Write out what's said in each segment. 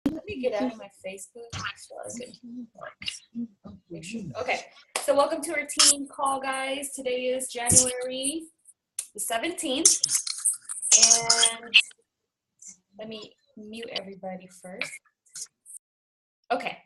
Let me get out of my Facebook so I can make sure. Okay, so welcome to our team call, guys. Today is January the 17th, and let me mute everybody first. Okay.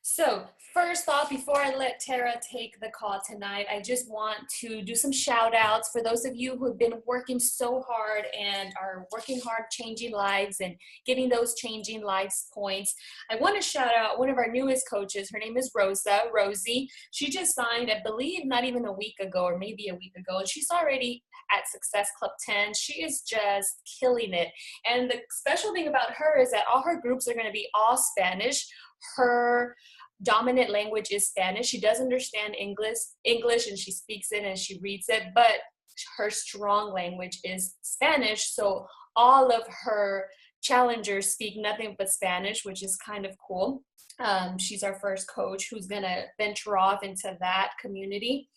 So first off, before I let Tara take the call tonight, I just want to do some shout outs for those of you who have been working so hard and are working hard changing lives and getting those changing lives points. I want to shout out one of our newest coaches. Her name is Rosie. She just signed, I believe, not even a week ago or maybe a week ago, and she's already at Success Club 10. She is just killing it. And the special thing about her is that all her groups are going to be all Spanish. Her dominant language is Spanish. She does understand English and she speaks it and she reads it, but her strong language is Spanish. So all of her challengers speak nothing but Spanish, which is kind of cool. She's our first coach who's going to venture off into that community.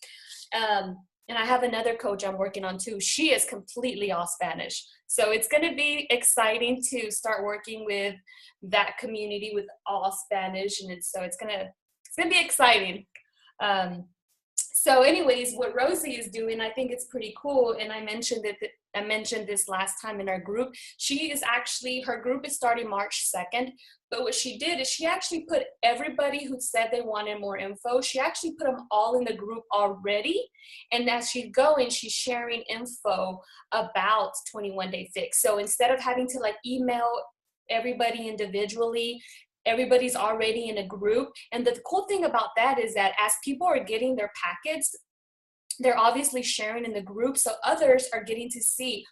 And I have another coach I'm working on too. She is completely all Spanish. So it's going to be exciting to start working with that community with all Spanish. And it's going to be exciting. So anyways, what Rosie is doing, I think it's pretty cool. And I mentioned this last time in our group. Her group is starting March 2nd. But what she did is she actually put everybody who said they wanted more info, she actually put them all in the group already. And as she's going, she's sharing info about 21 Day Fix. So instead of having to email everybody individually, everybody's already in a group. And the cool thing about that is that as people are getting their packets, they're obviously sharing in the group, so others are getting to see,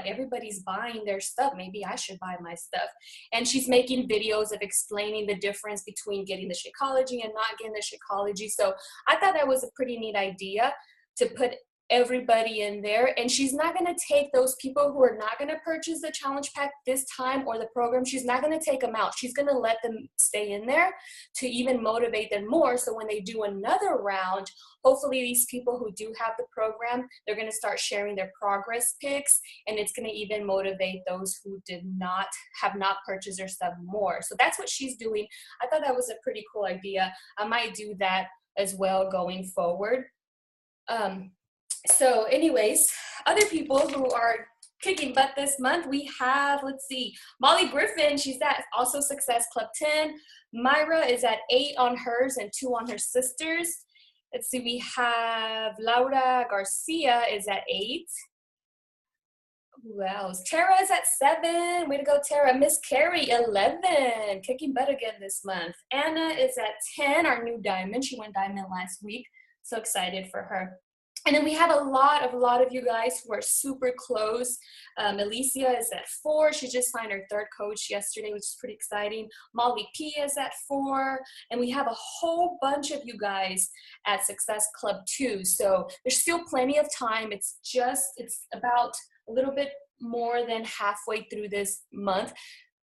everybody's buying their stuff, maybe I should buy my stuff. And she's making videos of explaining the difference between getting the Shakeology and not getting the Shakeology. So I thought that was a pretty neat idea to put everybody in there. And she's not going to take those people who are not going to purchase the challenge pack this time or the program. She's not going to take them out. She's going to let them stay in there to even motivate them more. So when they do another round, hopefully these people who do have the program, they're going to start sharing their progress pics, and it's going to even motivate those who have not purchased their stuff more. So that's what she's doing. I thought that was a pretty cool idea. I might do that as well going forward. So anyways, other people who are kicking butt this month, we have, Molly Griffin. She's at also Success Club 10. Myra is at 8 on hers and 2 on her sisters. Let's see, we have Laura Garcia is at 8. Who else? Tara is at 7. Way to go, Tara. Miss Carrie, 11. Kicking butt again this month. Anna is at 10, our new diamond. She went diamond last week. So excited for her. And then we have a lot of you guys who are super close. Alicia is at 4. She just signed her 3rd coach yesterday, which is pretty exciting. Molly P is at 4. And we have a whole bunch of you guys at Success Club 2. So there's still plenty of time. It's about a little bit more than halfway through this month.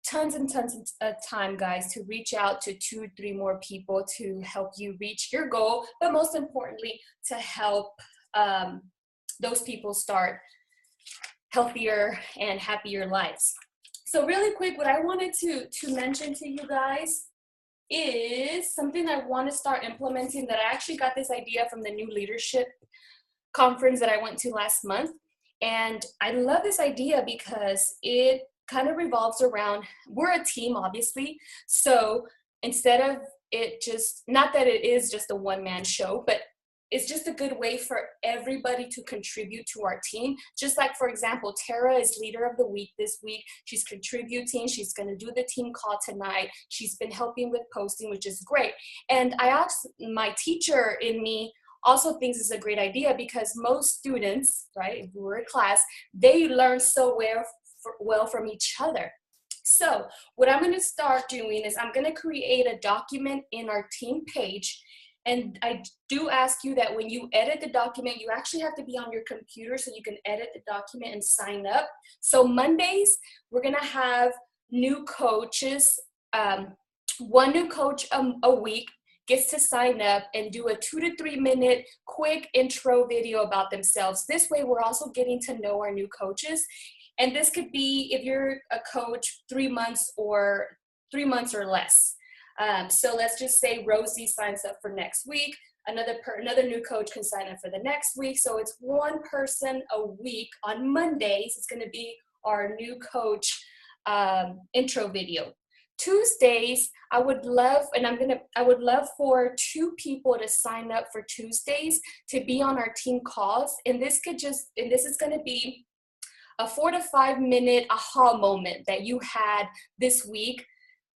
Tons and tons of time, guys, to reach out to 2 or 3 more people to help you reach your goal. But most importantly, to help those people start healthier and happier lives. So really quick, what I wanted to mention to you guys is something I want to start implementing that I actually got this idea from the new leadership conference that I went to last month. And I love this idea because it kind of revolves around, we're a team, obviously. So instead of it just, not that it is just a one-man show, but it's just a good way for everybody to contribute to our team. Just like, for example, Tara is leader of the week this week. She's contributing. She's going to do the team call tonight. She's been helping with posting, which is great. And I asked my teacher in me also thinks it's a great idea because most students, right, if we were a class, they learn so well from each other. So what I'm going to start doing is I'm going to create a document in our team page. And I do ask you that when you edit the document, you actually have to be on your computer so you can edit the document and sign up. So Mondays, we're going to have new coaches, 1 new coach a week gets to sign up and do a 2 to 3 minute quick intro video about themselves. This way, we're also getting to know our new coaches. And this could be, if you're a coach 3 months or 3 months or less. So let's just say Rosie signs up for next week. Another new coach can sign up for the next week. So it's one person a week. On Mondays, it's going to be our new coach intro video. Tuesdays, I would love for 2 people to sign up for Tuesdays to be on our team calls. And this is going to be a 4 to 5 minute aha moment that you had this week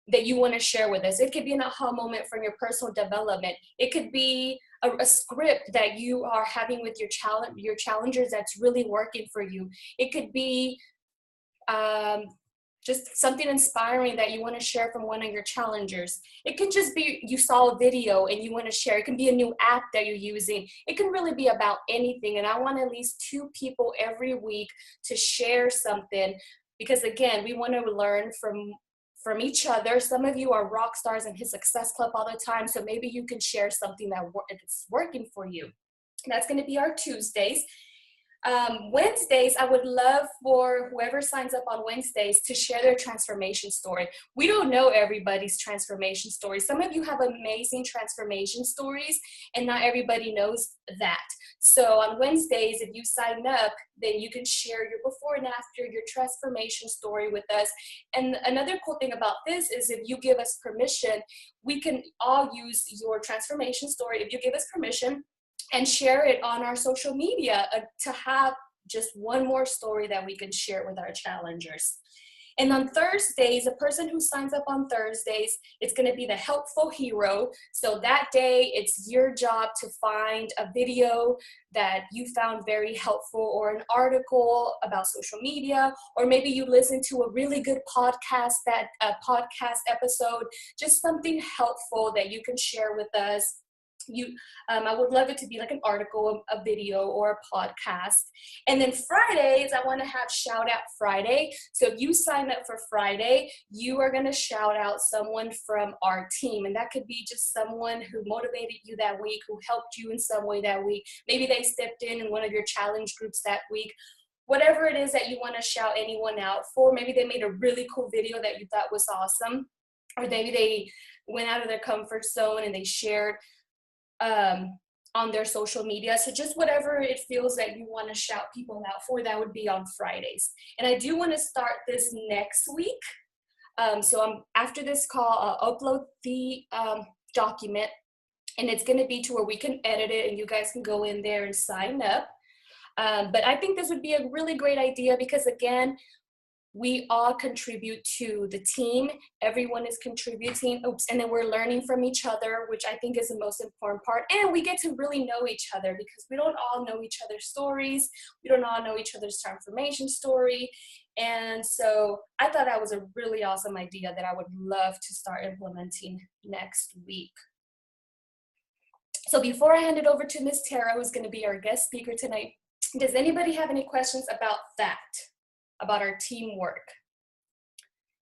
that you want to share with us. It could be an aha moment from your personal development. It could be a script that you are having with your challengers that's really working for you. It could be just something inspiring that you want to share from one of your challengers. It could just be you saw a video and you want to share. It can be a new app that you're using. It can really be about anything. And I want at least 2 people every week to share something, because again, we want to learn from each other. Some of you are rock stars in His Success Club all the time, so maybe you can share something that's working for you. That's going to be our Tuesdays. Wednesdays, I would love for whoever signs up on Wednesdays to share their transformation story. We don't know everybody's transformation story. Some of you have amazing transformation stories, and not everybody knows that. So on Wednesdays, if you sign up, then you can share your before and after, your transformation story with us. And another cool thing about this is if you give us permission, we can all use your transformation story. If you give us permission, and share it on our social media to have just one more story that we can share with our challengers. And on Thursdays, a person who signs up on Thursdays, it's going to be the helpful hero. So that day, it's your job to find a video that you found very helpful, or an article about social media, or maybe you listen to a really good podcast episode, just something helpful that you can share with us. I would love it to be like an article, a video, or a podcast. And then Fridays, I want to have Shout Out Friday. So if you sign up for Friday, you are going to shout out someone from our team. And that could be just someone who motivated you that week, who helped you in some way that week. Maybe they stepped in one of your challenge groups that week. Whatever it is that you want to shout anyone out for. Maybe they made a really cool video that you thought was awesome. Or maybe they went out of their comfort zone and they shared on their social media. So just whatever it feels that you want to shout people out for, that would be on Fridays. And I do want to start this next week. So after this call, I'll upload the document, and it's going to be to where we can edit it and you guys can go in there and sign up. But I think this would be a really great idea because, again, we all contribute to the team. Everyone is contributing. And then we're learning from each other, which I think is the most important part. And we get to really know each other because we don't all know each other's stories. We don't all know each other's transformation story. And so I thought that was a really awesome idea that I would love to start implementing next week. So before I hand it over to Ms. Tara, who's going to be our guest speaker tonight, does anybody have any questions about that? About our teamwork?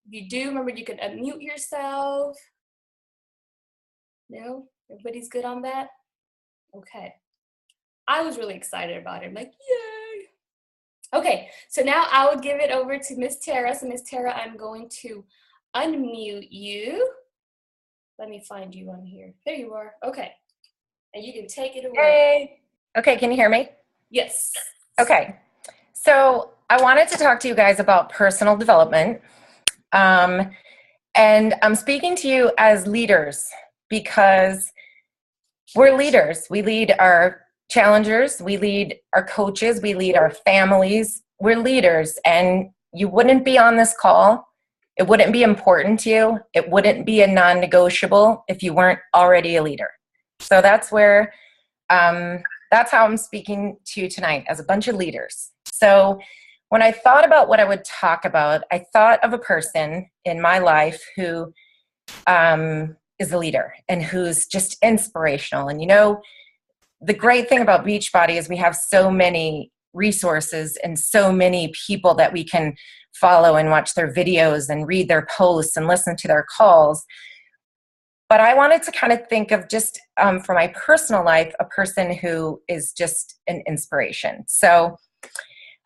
If you do, remember you can unmute yourself. No? Everybody's good on that? Okay. I was really excited about it. I'm like, yay! Okay, so now I will give it over to Miss Tara. So Miss Tara, I'm going to unmute you. Let me find you on here. There you are. Okay. And you can take it away. Hey. Okay, can you hear me? Yes. Okay. So I wanted to talk to you guys about personal development. And I'm speaking to you as leaders because we're leaders. We lead our challengers, we lead our coaches, we lead our families. We're leaders, and you wouldn't be on this call. It wouldn't be important to you. It wouldn't be a non-negotiable if you weren't already a leader. So that's where, that's how I'm speaking to you tonight, as a bunch of leaders. So when I thought about what I would talk about, I thought of a person in my life who is a leader and who's just inspirational. And you know, the great thing about Beachbody is we have so many resources and so many people that we can follow and watch their videos and read their posts and listen to their calls. But I wanted to kind of think of just for my personal life, a person who is just an inspiration. So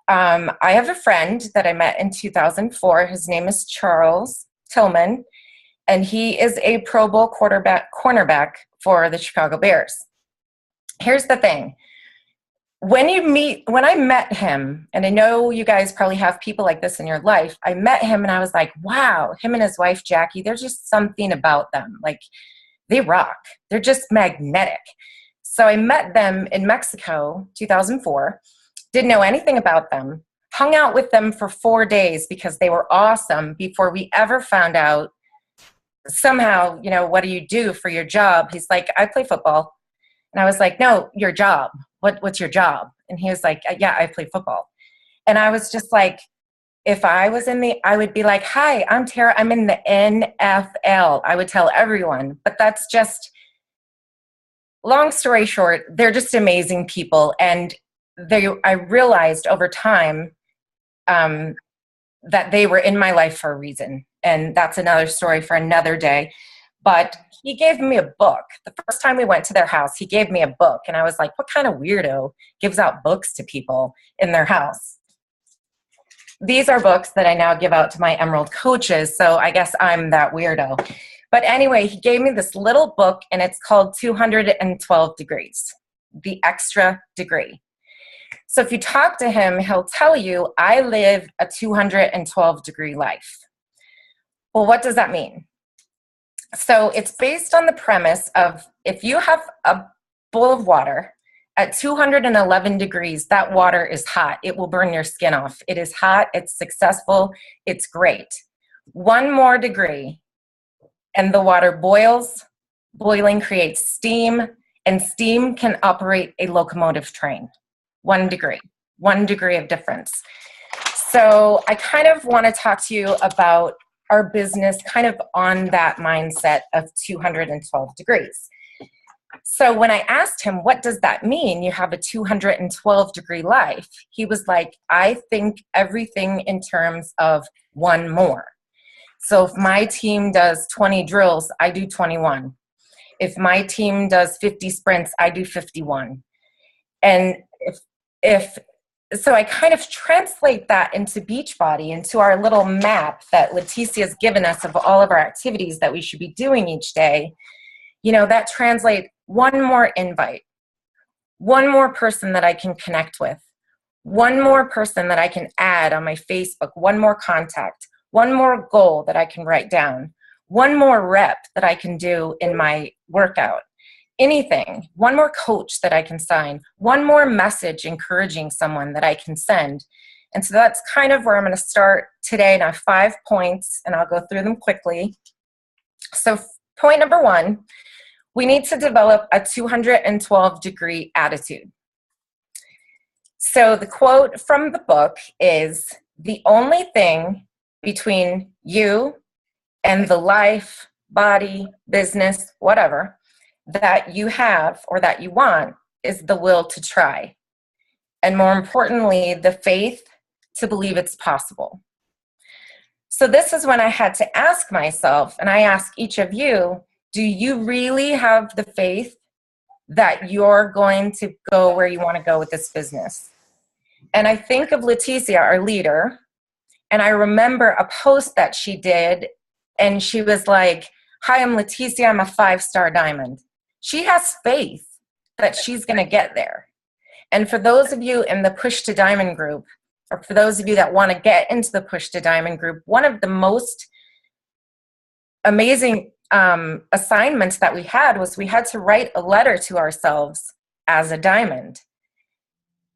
I have a friend that I met in 2004. His name is Charles Tillman. and he is a Pro Bowl cornerback for the Chicago Bears. Here's the thing. When I met him, and I know you guys probably have people like this in your life, I met him and I was like, wow, him and his wife, Jackie, there's just something about them. Like, they rock. They're just magnetic. So I met them in Mexico, 2004, didn't know anything about them, hung out with them for 4 days because they were awesome before we ever found out somehow, what do you do for your job? He's like, I play football. And I was like, no, your job. What's your job? And he was like, yeah, I play football. And I was just like, if I was I would be like, hi, I'm Tara. I'm in the NFL. I would tell everyone. But that's just, long story short, they're just amazing people. And I realized over time that they were in my life for a reason. And that's another story for another day. But he gave me a book. The first time we went to their house, he gave me a book. And I was like, what kind of weirdo gives out books to people in their house? These are books that I now give out to my Emerald coaches. So I guess I'm that weirdo. But anyway, he gave me this little book, and it's called 212 Degrees, the extra degree. So if you talk to him, he'll tell you, I live a 212 degree life. Well, what does that mean? So it's based on the premise of, if you have a bowl of water at 211 degrees, that water is hot. It will burn your skin off. It is hot. It's successful. It's great. One more degree and the water boils. Boiling creates steam, and steam can operate a locomotive train. 1 degree of difference. So I kind of want to talk to you about our business kind of on that mindset of 212 degrees. So when I asked him, what does that mean? You have a 212 degree life. He was like, I think everything in terms of one more. So if my team does 20 drills, I do 21. If my team does 50 sprints, I do 51. And so I kind of translate that into Beachbody, into our little map that Leticia's given us of all of our activities that we should be doing each day. That translate one more invite, one more person that I can connect with, one more person that I can add on my Facebook, one more contact, one more goal that I can write down, one more rep that I can do in my workout. Anything, one more coach that I can sign, one more message encouraging someone that I can send. And so that's kind of where I'm going to start today. And I have 5 points, and I'll go through them quickly. So point number 1, we need to develop a 212 degree attitude. So the quote from the book is, the only thing between you and the life, body, business, whatever, that you have or that you want is the will to try. And more importantly, the faith to believe it's possible. So this is when I had to ask myself, and I ask each of you, do you really have the faith that you're going to go where you want to go with this business? And I think of Leticia, our leader, and I remember a post that she did, and she was like, hi, I'm Leticia, I'm a 5-star diamond. She has faith that she's going to get there. And for those of you in the Push to Diamond group, or for those of you that want to get into the Push to Diamond group, one of the most amazing assignments that we had was we had to write a letter to ourselves as a diamond.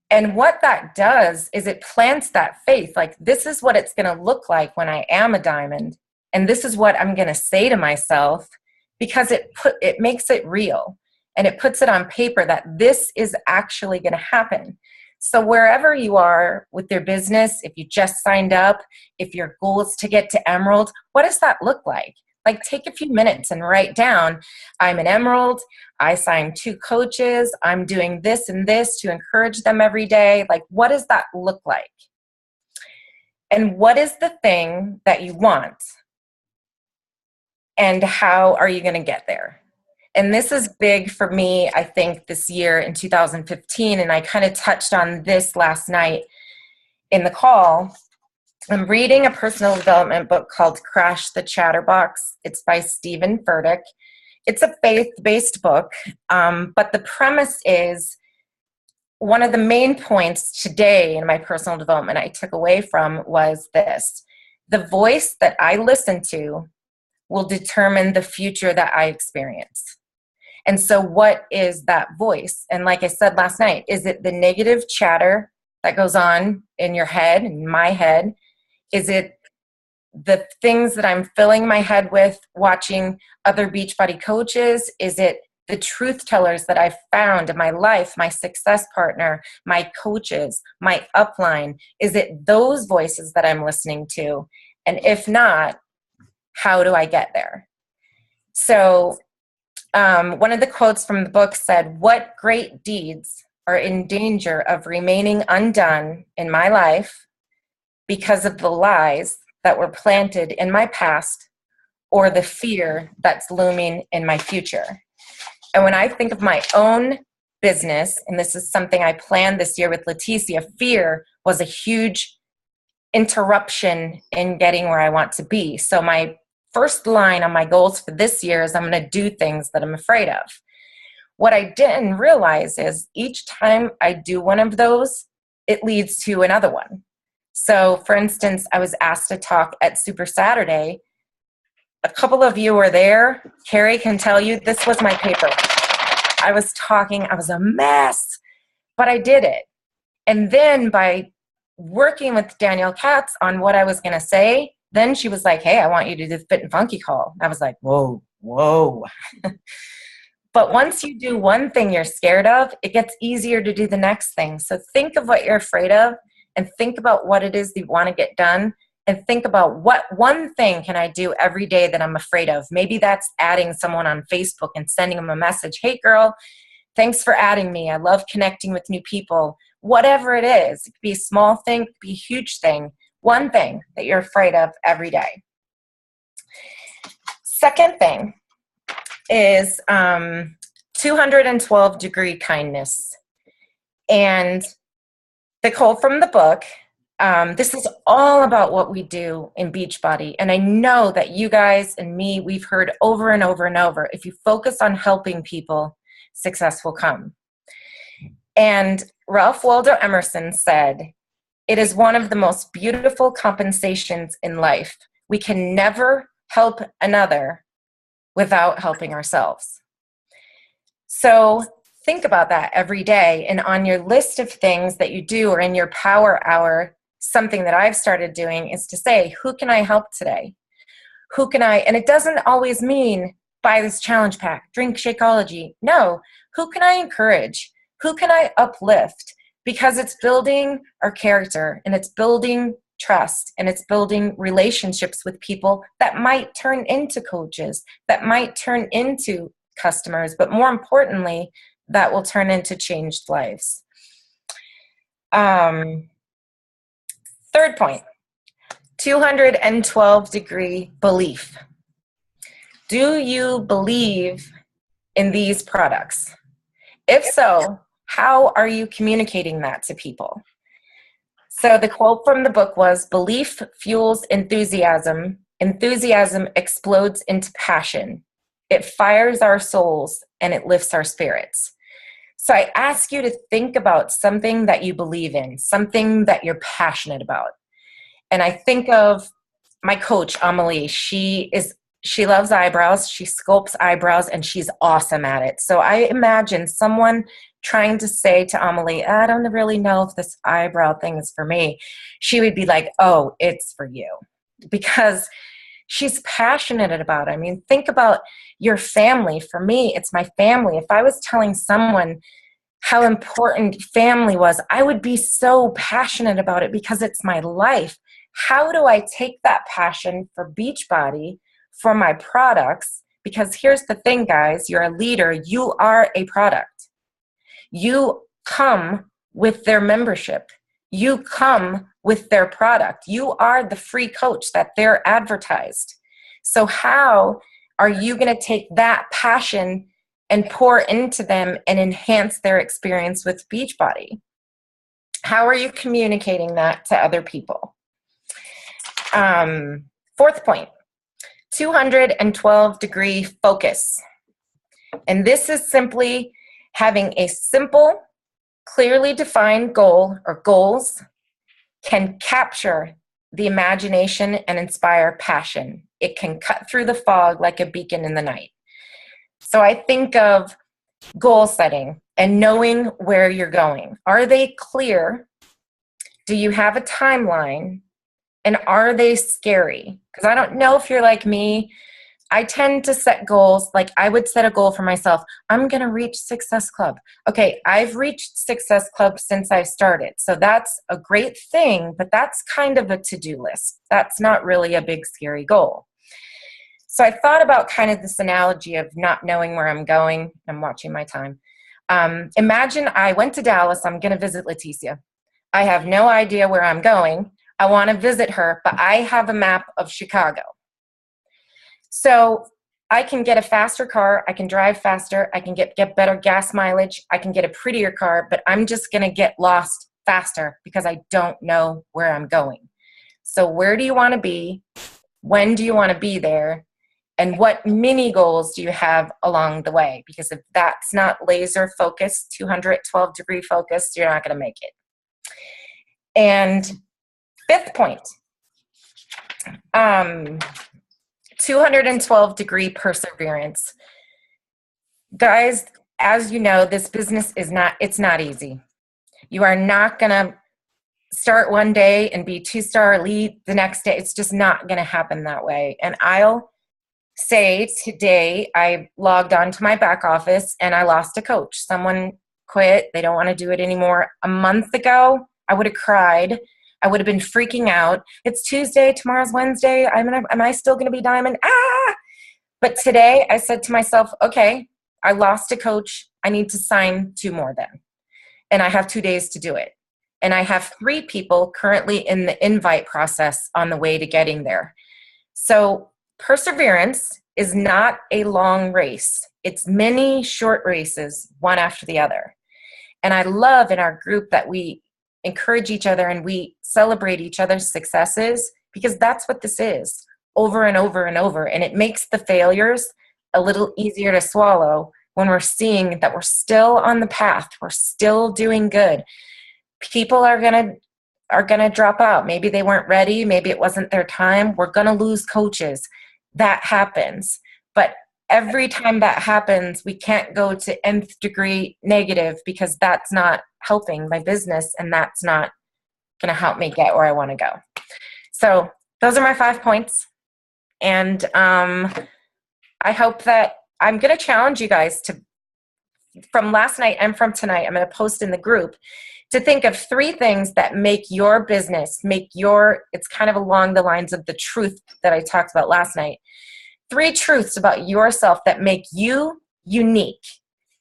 And what that does is it plants that faith, like, this is what it's going to look like when I am a diamond. And this is what I'm going to say to myself, because it makes it real, and it puts it on paper that this is actually going to happen. So wherever you are with your business, if you just signed up, if your goal is to get to Emerald, what does that look like? Like, take a few minutes and write down, I'm an Emerald, I signed 2 coaches, I'm doing this and this to encourage them every day. Like, what does that look like? And what is the thing that you want? And how are you going to get there? And this is big for me, I think, this year in 2015. And I kind of touched on this last night in the call. I'm reading a personal development book called Crash the Chatterbox. It's by Stephen Furtick. It's a faith-based book, but the premise is one of the main points today in my personal development I took away from was this: the voice that I listen to will determine the future that I experience. And so what is that voice? And like I said last night, is it the negative chatter that goes on in your head, in my head? Is it the things that I'm filling my head with watching other Beachbody coaches? Is it the truth tellers that I've found in my life, my success partner, my coaches, my upline? Is it those voices that I'm listening to? And if not, how do I get there? So one of the quotes from the book said, "What great deeds are in danger of remaining undone in my life because of the lies that were planted in my past or the fear that's looming in my future?" And when I think of my own business, and this is something I planned this year with Leticia, fear was a huge interruption in getting where I want to be. So my first line on my goals for this year is I'm going to do things that I'm afraid of. What I didn't realize is each time I do one of those, it leads to another one. So for instance, I was asked to talk at Super Saturday. A couple of you were there. Carrie can tell you this was my paper. I was talking, I was a mess, but I did it. And then by working with Danielle Katz on what I was going to say, then she was like, "Hey, I want you to do the Fit and Funky call." I was like, whoa. But once you do one thing you're scared of, it gets easier to do the next thing. So think of what you're afraid of and think about what it is that you want to get done, and think about what one thing can I do every day that I'm afraid of. Maybe that's adding someone on Facebook and sending them a message. "Hey girl, thanks for adding me. I love connecting with new people." Whatever it is, it could be a small thing, it could be a huge thing. One thing that you're afraid of every day. Second thing is 212-degree kindness. And the quote from the book, this is all about what we do in Beachbody. And I know that you guys and me, we've heard over and over and over, if you focus on helping people, success will come. And Ralph Waldo Emerson said, "It is one of the most beautiful compensations in life. We can never help another without helping ourselves." So think about that every day. And on your list of things that you do, or in your power hour, something that I've started doing is to say, who can I help today? Who can I, and it doesn't always mean buy this challenge pack, drink Shakeology. No, who can I encourage? Who can I uplift? Because it's building our character, and it's building trust, and it's building relationships with people that might turn into coaches, that might turn into customers, but more importantly, that will turn into changed lives. Third point, 212-degree belief. Do you believe in these products? If so, how are you communicating that to people? So the quote from the book was, "Belief fuels enthusiasm. Enthusiasm explodes into passion. It fires our souls and it lifts our spirits." So I ask you to think about something that you believe in, something that you're passionate about. And I think of my coach, Amelie. She loves eyebrows. She sculpts eyebrows, and she's awesome at it. So I imagine someone trying to say to Amelie, "I don't really know if this eyebrow thing is for me." She would be like, "Oh, it's for you," because she's passionate about it. I mean, think about your family. For me, it's my family. If I was telling someone how important family was, I would be so passionate about it because it's my life. How do I take that passion for Beachbody, for my products? Because here's the thing, guys, you're a leader. You are a product. You come with their membership. You come with their product. You are the free coach that they're advertised. So how are you going to take that passion and pour into them and enhance their experience with Beachbody? How are you communicating that to other people? Fourth point, 212-degree focus. And this is simply having a simple, clearly defined goal or goals can capture the imagination and inspire passion. It can cut through the fog like a beacon in the night. So I think of goal setting and knowing where you're going. Are they clear? Do you have a timeline? And are they scary? Because I don't know if you're like me. I tend to set goals, like I would set a goal for myself. I'm going to reach Success Club. Okay, I've reached Success Club since I started. So that's a great thing, but that's kind of a to-do list. That's not really a big, scary goal. So I thought about kind of this analogy of not knowing where I'm going. I'm watching my time. Imagine I went to Dallas. I'm going to visit Leticia. I have no idea where I'm going. I want to visit her, but I have a map of Chicago. So I can get a faster car, I can drive faster, I can get better gas mileage, I can get a prettier car, but I'm just going to get lost faster because I don't know where I'm going. So where do you want to be? When do you want to be there? And what mini goals do you have along the way? Because if that's not laser focused, 212-degree focused, you're not going to make it. And fifth point, 212-degree perseverance. Guys, as you know, this business it's not easy. You are not going to start one day and be 2-star elite the next day. It's just not going to happen that way. And I'll say today I logged on to my back office and I lost a coach. Someone quit. They don't want to do it anymore. A month ago, I would have cried. I would have been freaking out. It's Tuesday, tomorrow's Wednesday. Am I still going to be diamond? But today I said to myself, okay, I lost a coach. I need to sign 2 more then. And I have 2 days to do it. And I have 3 people currently in the invite process on the way to getting there. So perseverance is not a long race. It's many short races, one after the other. And I love in our group that we encourage each other and we celebrate each other's successes, because that's what this is, over and over and over. And it makes the failures a little easier to swallow when we're seeing that we're still on the path, we're still doing good. People are gonna drop out. Maybe they weren't ready, maybe it wasn't their time. We're gonna lose coaches. That happens. But every time that happens, we can't go to nth degree negative, because that's not helping my business and that's not going to help me get where I want to go. So those are my 5 points. And I hope that I'm going to challenge you guys to, from last night and from tonight, I'm going to post in the group, to think of 3 things that make your business, it's kind of along the lines of the truth that I talked about last night. 3 truths about yourself that make you unique,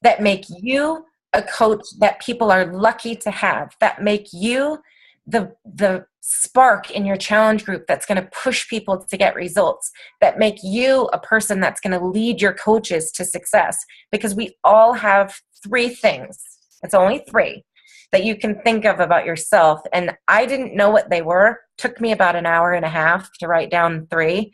that make you a coach that people are lucky to have, that make you the spark in your challenge group that's going to push people to get results, that make you a person that's going to lead your coaches to success. Because we all have 3 things. It's only 3 that you can think of about yourself. And I didn't know what they were. It took me about an hour and a half to write down 3.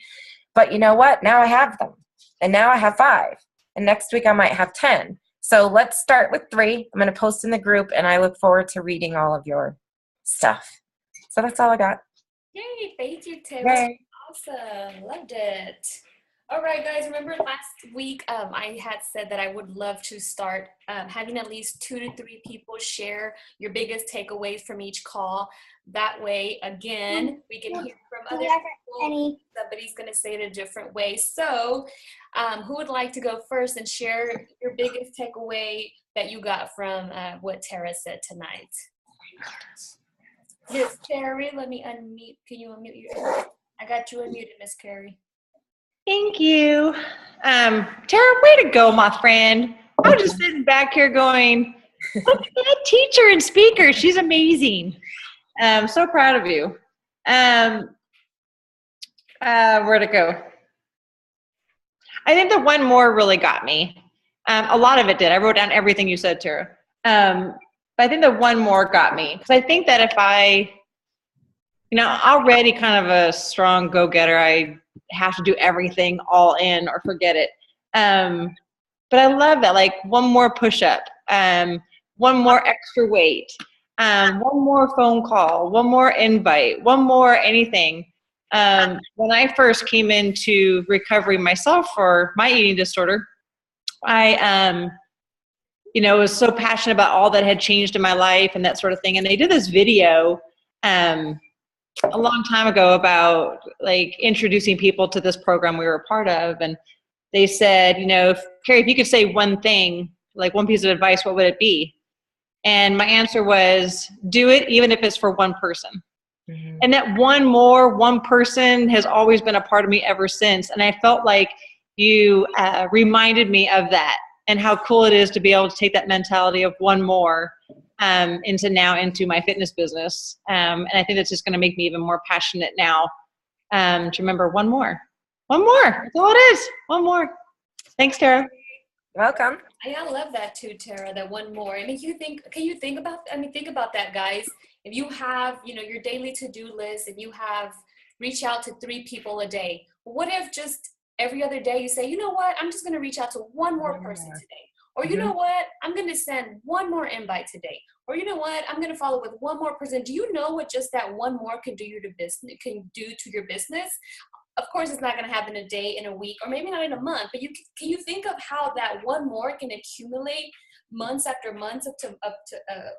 But you know what? Now I have them. And now I have 5. And next week I might have 10. So let's start with 3. I'm going to post in the group, and I look forward to reading all of your stuff. So that's all I got. Yay, thank you, Taylor. Awesome. Loved it. All right, guys, remember last week I had said that I would love to start having at least 2 to 3 people share your biggest takeaways from each call. That way, again, we can hear from other people. Somebody's going to say it a different way. So who would like to go first and share your biggest takeaway that you got from what Tara said tonight? Miss Carrie, let me unmute. Can you unmute your? I got you unmuted, Miss Carrie. Thank you. Tara, way to go, my friend. I was just sitting back here going, look at that teacher and speaker. She's amazing. So proud of you. Where'd it go? I think the one more really got me. A lot of it did. I wrote down everything you said, Tara. But I think the one more got me. Because I think that if I already kind of a strong go-getter. I have to do everything all in or forget it. But I love that, like one more push-up, one more extra weight, one more phone call, one more invite, one more anything. When I first came into recovery myself for my eating disorder, I was so passionate about all that had changed in my life and that sort of thing. And they did this video a long time ago about like introducing people to this program we were a part of. And they said, Carrie, if you could say one thing, like one piece of advice, what would it be? And my answer was, do it even if it's for one person. Mm-hmm. And that one person has always been a part of me ever since. And I felt like you reminded me of that and how cool it is to be able to take that mentality of one more into my fitness business. And I think that's just going to make me even more passionate now to remember one more. That's all it is. One more. Thanks, Tara. Welcome. I love that too, Tara, that one more. I mean, think about that, guys. If you have, your daily to-do list and you have reach out to 3 people a day, what if just every other day you say, you know what, I'm just going to reach out to one more person today. Or you know what, I'm going to send one more invite today. Or you know what, I'm going to follow with one more person. Do you know what just that one more can do to your business? Of course, it's not going to happen a day, in a week, or maybe not in a month, but can you think of how that one more can accumulate months after months, up to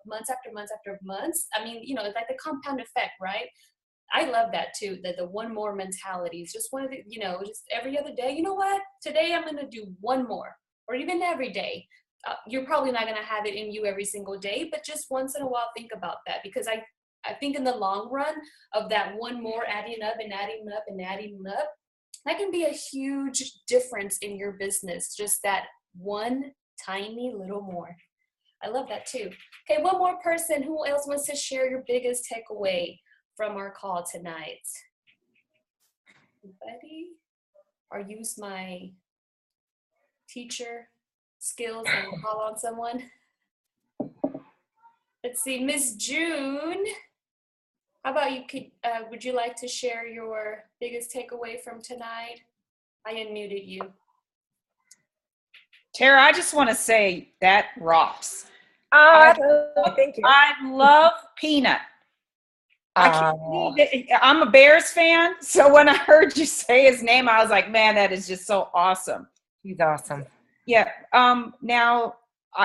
months after months after months? I mean, it's like the compound effect, right? I love that too, the one more mentality. It's just one of the, just every other day, you know what, today I'm going to do one more, or even every day. You're probably not going to have it in you every single day, but just once in a while, think about that, because I think in the long run of that one more adding up and adding up and adding up, that can be a huge difference in your business. Just that one tiny little more. I love that too. Okay, one more person. Who else wants to share your biggest takeaway from our call tonight? Anybody? Or use my teacher skills and call on someone? Let's see, Miss June. How about you? Would you like to share your biggest takeaway from tonight? I unmuted you. Tara, I just want to say that rocks. Thank you. I love Peanut. I can't believe it. I'm a Bears fan, so when I heard you say his name, I was like, man, that is just so awesome. He's awesome. Yeah. Now,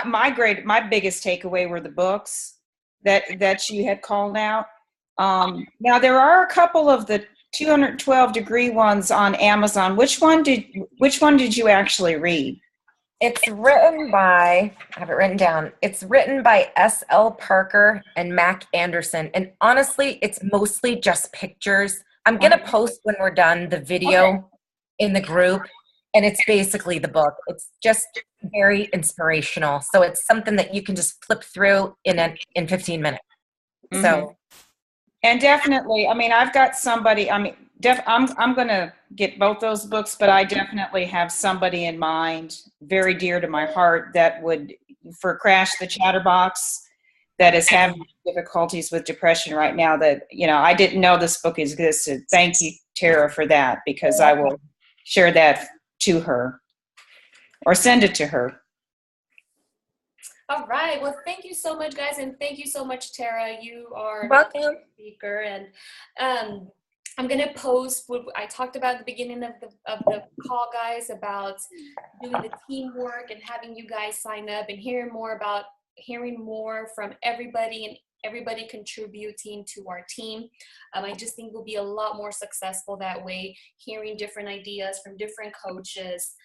my biggest takeaway were the books that you had called out. Now there are a couple of the 212 degree ones on Amazon. Which one did you actually read? It's written by, I have it written down. It's written by S.L. Parker and Mac Anderson. And honestly, it's mostly just pictures. I'm going to post when we're done the video in the group. And it's basically the book. It's just very inspirational. So it's something that you can just flip through in 15 minutes. Mm-hmm. So. And definitely, I mean, I've got somebody, I'm going to get both those books, but I definitely have somebody in mind, very dear to my heart, that would, for Crash the Chatterbox, that is having difficulties with depression right now, that, I didn't know this book existed. Thank you, Tara, for that, because I will share that to her or send it to her. All right. Well, thank you so much, guys. And thank you so much, Tara. You are welcome. A speaker. And I'm going to post what I talked about at the beginning of the call, guys, about doing the teamwork and having you guys sign up and hearing more from everybody and everybody contributing to our team. I just think we'll be a lot more successful that way, hearing different ideas from different coaches.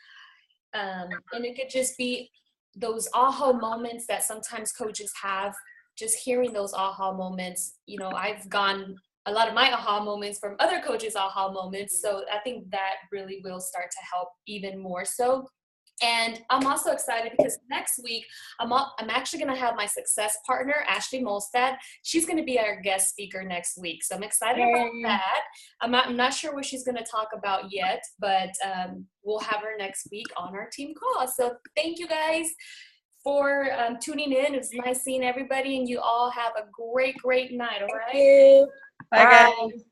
And it could just be those aha moments that sometimes coaches have, just hearing those aha moments. I've gotten a lot of my aha moments from other coaches' aha moments. So I think that really will start to help even more so. And I'm also excited because next week, I'm actually going to have my success partner, Ashley Molstad. She's going to be our guest speaker next week. So I'm excited about that. I'm not sure what she's going to talk about yet, but we'll have her next week on our team call. So thank you guys for tuning in. It was nice seeing everybody, and you all have a great, great night. All right. Thank you. Bye, guys.